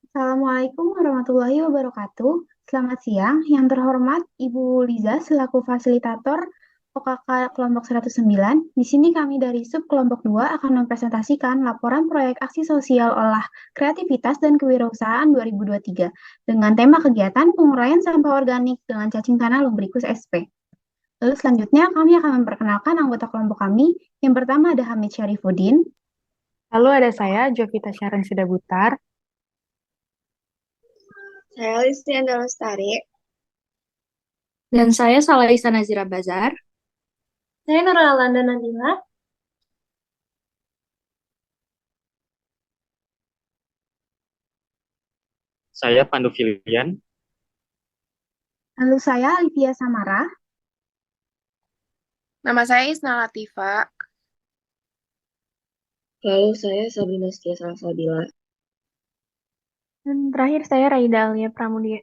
Assalamualaikum warahmatullahi wabarakatuh. Selamat siang, yang terhormat Ibu Liza selaku fasilitator OKK kelompok 109. Di sini kami dari sub kelompok 2 akan mempresentasikan laporan proyek aksi sosial olah kreativitas dan kewirausahaan 2023 dengan tema kegiatan penguraian sampah organik dengan cacing tanah Lumbrikus SP. Lalu selanjutnya kami akan memperkenalkan anggota kelompok kami. Yang pertama ada Hamid Syarifuddin. Lalu ada saya, Jovita Sharon Sidabutar. Saya Listi Enda Lestari. Dan saya Salaisa Nazira Bazar. Saya Nuralanda Nadila. Saya Pandu Filian. Lalu saya Alivia Samara. Nama saya Isna Latifa. Lalu saya Sabrina Setia Salsabila. Dan terakhir saya Raida Alia Pramudia.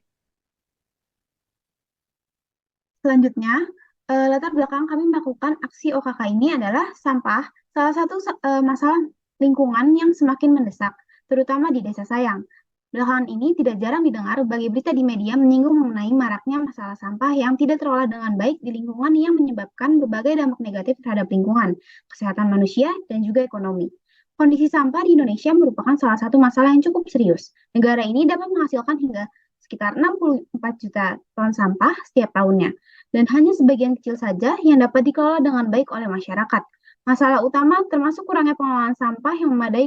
Selanjutnya, latar belakang kami melakukan aksi OKK ini adalah sampah, salah satu masalah lingkungan yang semakin mendesak, terutama di Desa Sayang. Belakangan ini tidak jarang didengar berbagai berita di media menyinggung mengenai maraknya masalah sampah yang tidak terolah dengan baik di lingkungan yang menyebabkan berbagai dampak negatif terhadap lingkungan, kesehatan manusia, dan juga ekonomi. Kondisi sampah di Indonesia merupakan salah satu masalah yang cukup serius. Negara ini dapat menghasilkan hingga sekitar 64 juta ton sampah setiap tahunnya dan hanya sebagian kecil saja yang dapat dikelola dengan baik oleh masyarakat. Masalah utama termasuk kurangnya pengelolaan sampah yang memadai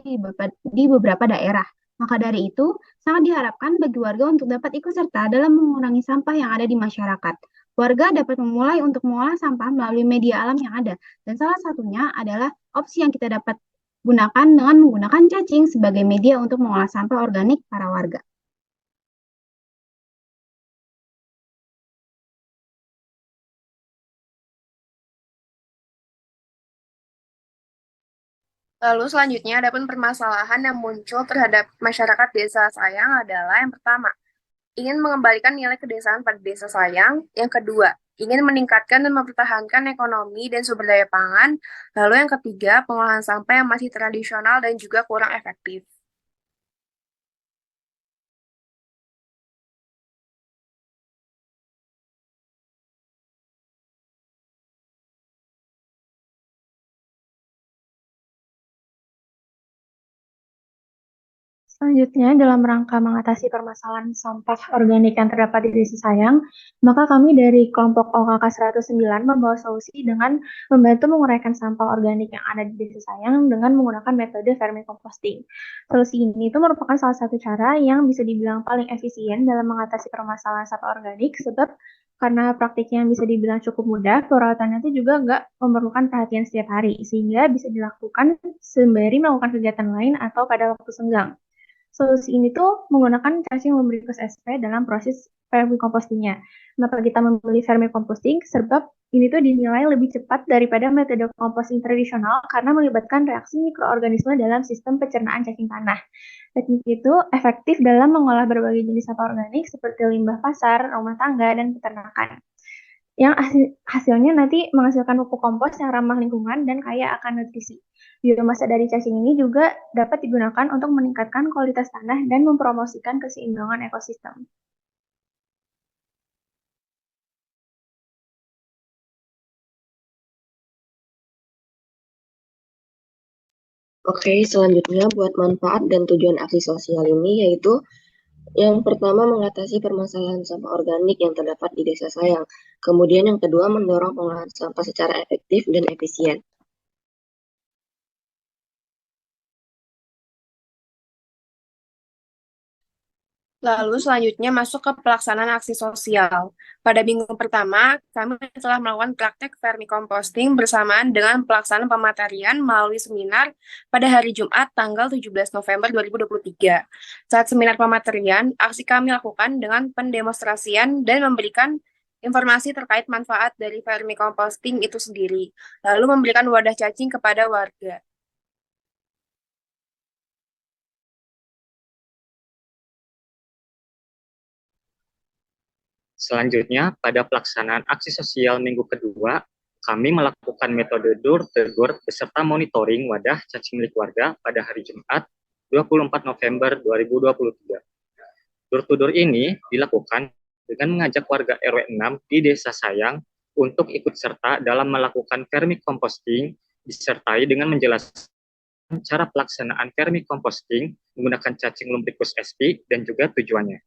di beberapa daerah. Maka dari itu, sangat diharapkan bagi warga untuk dapat ikut serta dalam mengurangi sampah yang ada di masyarakat. Warga dapat memulai untuk mengolah sampah melalui media alam yang ada, dan salah satunya adalah opsi yang kita dapat gunakan dengan menggunakan cacing sebagai media untuk mengolah sampah organik para warga. Lalu selanjutnya ada pun permasalahan yang muncul terhadap masyarakat Desa Sayang adalah yang pertama, ingin mengembalikan nilai kedesaan pada Desa Sayang. Yang kedua, ingin meningkatkan dan mempertahankan ekonomi dan sumber daya pangan. Lalu yang ketiga, pengolahan sampah yang masih tradisional dan juga kurang efektif. Selanjutnya, dalam rangka mengatasi permasalahan sampah organik yang terdapat di Desa Sayang, maka kami dari kelompok OKK 109 membawa solusi dengan membantu menguraikan sampah organik yang ada di Desa Sayang dengan menggunakan metode vermicomposting. Solusi ini itu merupakan salah satu cara yang bisa dibilang paling efisien dalam mengatasi permasalahan sampah organik, sebab karena praktiknya yang bisa dibilang cukup mudah, perawatannya itu juga nggak memerlukan perhatian setiap hari, sehingga bisa dilakukan sembari melakukan kegiatan lain atau pada waktu senggang. Solusi ini tuh menggunakan cacing lumbricus SP dalam proses vermicompostingnya. Kenapa kita memilih vermicomposting? Sebab ini tuh dinilai lebih cepat daripada metode composting tradisional karena melibatkan reaksi mikroorganisme dalam sistem pencernaan cacing tanah. Teknik itu efektif dalam mengolah berbagai jenis sampah organik seperti limbah pasar, rumah tangga, dan peternakan. Yang hasilnya nanti menghasilkan pupuk kompos yang ramah lingkungan dan kaya akan nutrisi. Biomasa dari cacing ini juga dapat digunakan untuk meningkatkan kualitas tanah dan mempromosikan keseimbangan ekosistem. Oke, selanjutnya buat manfaat dan tujuan aksi sosial ini yaitu yang pertama mengatasi permasalahan sampah organik yang terdapat di Desa Sayang. Kemudian yang kedua mendorong pengolahan sampah secara efektif dan efisien. Lalu selanjutnya masuk ke pelaksanaan aksi sosial. Pada minggu pertama, kami telah melakukan praktek vermicomposting bersamaan dengan pelaksanaan pematerian melalui seminar pada hari Jumat tanggal 17 November 2023. Saat seminar pematerian, aksi kami lakukan dengan pendemonstrasian dan memberikan informasi terkait manfaat dari vermicomposting itu sendiri, lalu memberikan wadah cacing kepada warga. Selanjutnya, pada pelaksanaan aksi sosial minggu kedua, kami melakukan metode door-to-door beserta monitoring wadah cacing milik warga pada hari Jumat 24 November 2023. Door to door ini dilakukan dengan mengajak warga RW 6 di Desa Sayang untuk ikut serta dalam melakukan vermicomposting, disertai dengan menjelaskan cara pelaksanaan vermicomposting menggunakan cacing lumricus sp dan juga tujuannya.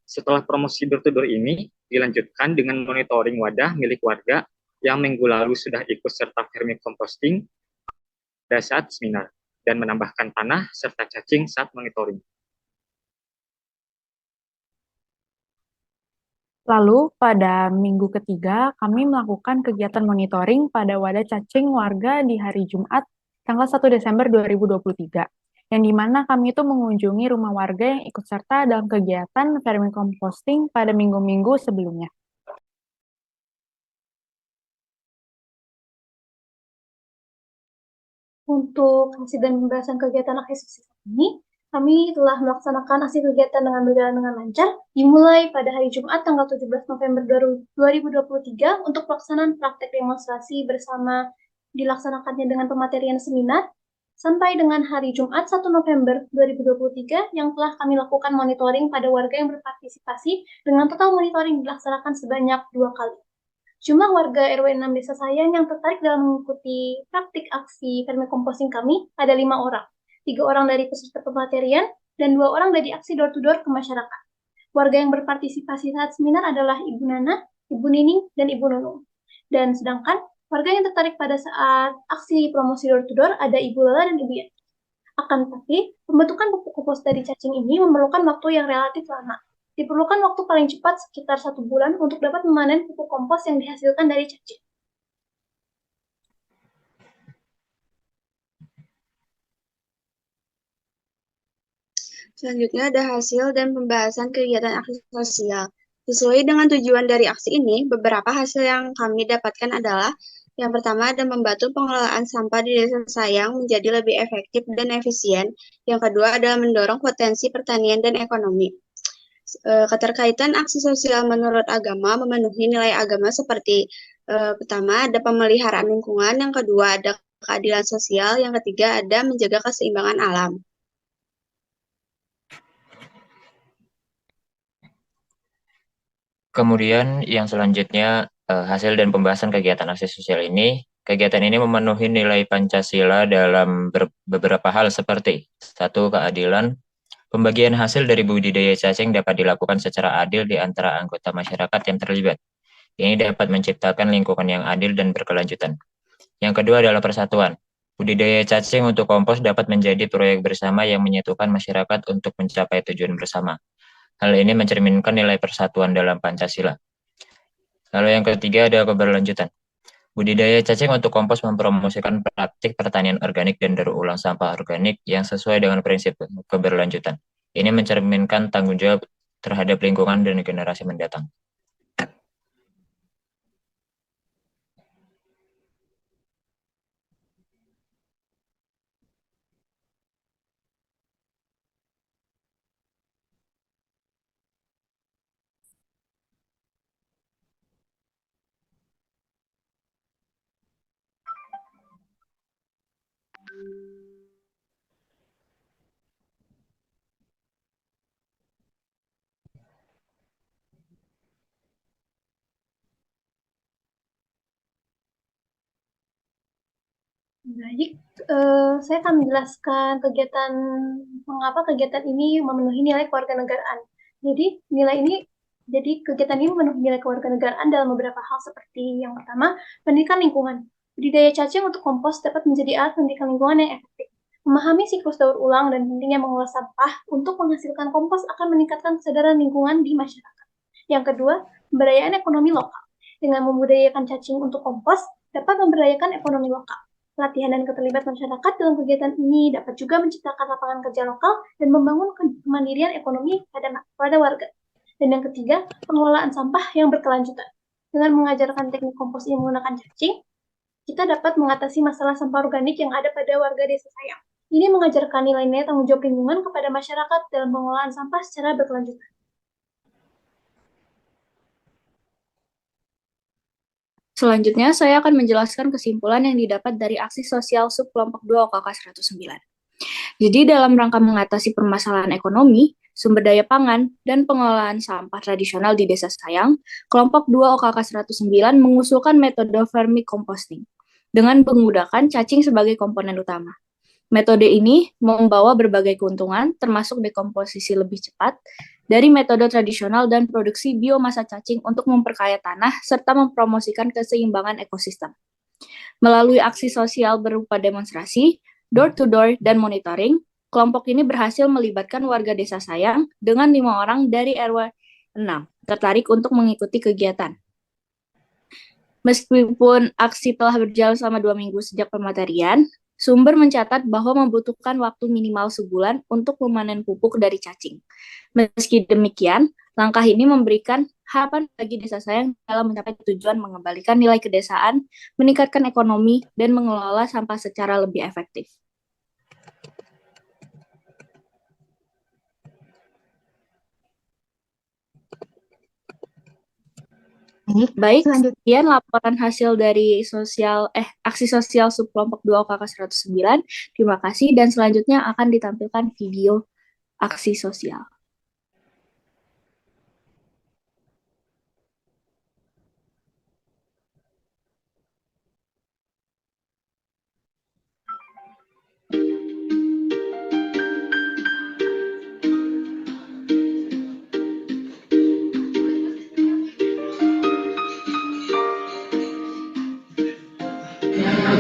Setelah promosi door to door ini dilanjutkan dengan monitoring wadah milik warga yang minggu lalu sudah ikut serta vermicomposting pada saat seminar dan menambahkan tanah serta cacing saat monitoring. Lalu, pada minggu ketiga, kami melakukan kegiatan monitoring pada wadah cacing warga di hari Jumat, tanggal 1 Desember 2023, yang dimana kami itu mengunjungi rumah warga yang ikut serta dalam kegiatan vermicomposting pada minggu-minggu sebelumnya. Untuk hasil dan pembahasan kegiatan aksi sosial ini, kami telah melaksanakan aksi kegiatan dengan berjalan dengan lancar, dimulai pada hari Jumat tanggal 17 November 2023 untuk pelaksanaan praktek demonstrasi bersama dilaksanakannya dengan pematerian seminar, sampai dengan hari Jumat 1 November 2023 yang telah kami lakukan monitoring pada warga yang berpartisipasi dengan total monitoring dilaksanakan sebanyak 2 kali. Jumlah warga RW 6 Desa Sayang yang tertarik dalam mengikuti praktik aksi vermicomposting kami ada 5 orang. 3 orang dari peserta pematerian dan 2 orang dari aksi door-to-door ke masyarakat. Warga yang berpartisipasi saat seminar adalah Ibu Nana, Ibu Nining, dan Ibu Nunung. Dan sedangkan warga yang tertarik pada saat aksi promosi door-to-door ada Ibu Lala dan Ibu Yanti. Akan tetapi, pembentukan pupuk kompos dari cacing ini memerlukan waktu yang relatif lama. Diperlukan waktu paling cepat sekitar 1 bulan untuk dapat memanen pupuk kompos yang dihasilkan dari cacing. Selanjutnya ada hasil dan pembahasan kegiatan aksi sosial. Sesuai dengan tujuan dari aksi ini, beberapa hasil yang kami dapatkan adalah yang pertama ada membantu pengelolaan sampah di Desa Sayang menjadi lebih efektif dan efisien. Yang kedua adalah mendorong potensi pertanian dan ekonomi. Keterkaitan aksi sosial menurut agama memenuhi nilai agama seperti pertama ada pemeliharaan lingkungan, yang kedua ada keadilan sosial, yang ketiga ada menjaga keseimbangan alam. Kemudian yang selanjutnya hasil dan pembahasan kegiatan aksi sosial ini. Kegiatan ini memenuhi nilai Pancasila dalam beberapa hal seperti 1. Keadilan. Pembagian hasil dari budidaya cacing dapat dilakukan secara adil di antara anggota masyarakat yang terlibat. Ini dapat menciptakan lingkungan yang adil dan berkelanjutan. Yang kedua adalah persatuan. Budidaya cacing untuk kompos dapat menjadi proyek bersama yang menyatukan masyarakat untuk mencapai tujuan bersama. Hal ini mencerminkan nilai persatuan dalam Pancasila. Lalu yang ketiga ada keberlanjutan. Budidaya cacing untuk kompos mempromosikan praktik pertanian organik dan daur ulang sampah organik yang sesuai dengan prinsip keberlanjutan. Ini mencerminkan tanggung jawab terhadap lingkungan dan generasi mendatang. Baik, saya akan menjelaskan mengapa kegiatan ini memenuhi nilai kewarganegaraan. Jadi kegiatan ini memenuhi nilai kewarganegaraan dalam beberapa hal seperti yang pertama, pendidikan lingkungan. Budidaya cacing untuk kompos dapat menjadi alat pendidikan lingkungan yang efektif. Memahami siklus daur ulang dan pentingnya mengolah sampah untuk menghasilkan kompos akan meningkatkan kesadaran lingkungan di masyarakat. Yang kedua, pemberdayaan ekonomi lokal. Dengan membudidayakan cacing untuk kompos dapat memberdayakan ekonomi lokal. Pelatihan dan keterlibatan masyarakat dalam kegiatan ini dapat juga menciptakan lapangan kerja lokal dan membangun kemandirian ekonomi pada warga. Dan yang ketiga, pengelolaan sampah yang berkelanjutan. Dengan mengajarkan teknik kompos ini menggunakan cacing, kita dapat mengatasi masalah sampah organik yang ada pada warga Desa Sayang. Ini mengajarkan nilai-nilai tanggung jawab lingkungan kepada masyarakat dalam pengelolaan sampah secara berkelanjutan. Selanjutnya, saya akan menjelaskan kesimpulan yang didapat dari aksi sosial subkelompok 2 OKK 109. Jadi, dalam rangka mengatasi permasalahan ekonomi, sumber daya pangan, dan pengelolaan sampah tradisional di Desa Sayang, kelompok 2 OKK 109 mengusulkan metode vermicomposting dengan menggunakan cacing sebagai komponen utama. Metode ini membawa berbagai keuntungan, termasuk dekomposisi lebih cepat dari metode tradisional dan produksi biomasa cacing untuk memperkaya tanah serta mempromosikan keseimbangan ekosistem. Melalui aksi sosial berupa demonstrasi, door-to-door, dan monitoring, kelompok ini berhasil melibatkan warga Desa Sayang dengan 5 orang dari RW 6 tertarik untuk mengikuti kegiatan. Meskipun aksi telah berjalan selama 2 minggu sejak pematerian, sumber mencatat bahwa membutuhkan waktu minimal sebulan untuk memanen pupuk dari cacing. Meski demikian, langkah ini memberikan harapan bagi Desa Sayang dalam mencapai tujuan mengembalikan nilai kedesaan, meningkatkan ekonomi, dan mengelola sampah secara lebih efektif. Baik, sekian laporan hasil dari aksi sosial subkelompok 2 OKK 109. Terima kasih, dan selanjutnya akan ditampilkan video aksi sosial.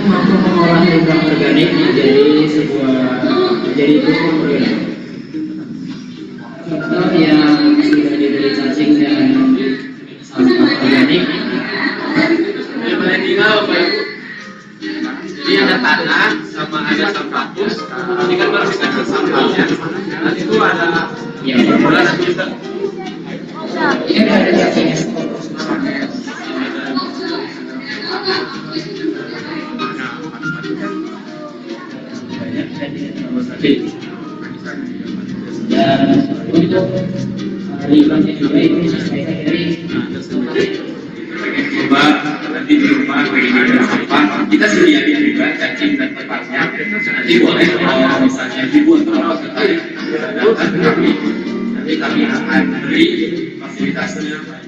Mampu mengolah limbah organik menjadi pupuk organik. Contoh yang sudah diberi cacing dan sampah organik. Jadi ada tanah sama ada sampah pus. Ini kan baru kita sampahnya. Nanti itu ada yang berbulan kita. Ini ada cacingnya. Dan untuk limbahnya juga itu disesuaikan dari coba nanti di rumah bagaimana sampah kita sediakan juga cacing dan tempatnya nanti boleh kalau misalnya dibuat berapa sekali datang ke kami nanti kami akan beri fasilitasnya.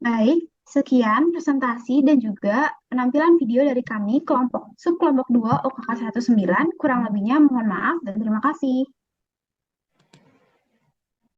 Baik, sekian presentasi dan juga penampilan video dari kami subkelompok 2 OKK 109. Kurang lebihnya mohon maaf dan terima kasih.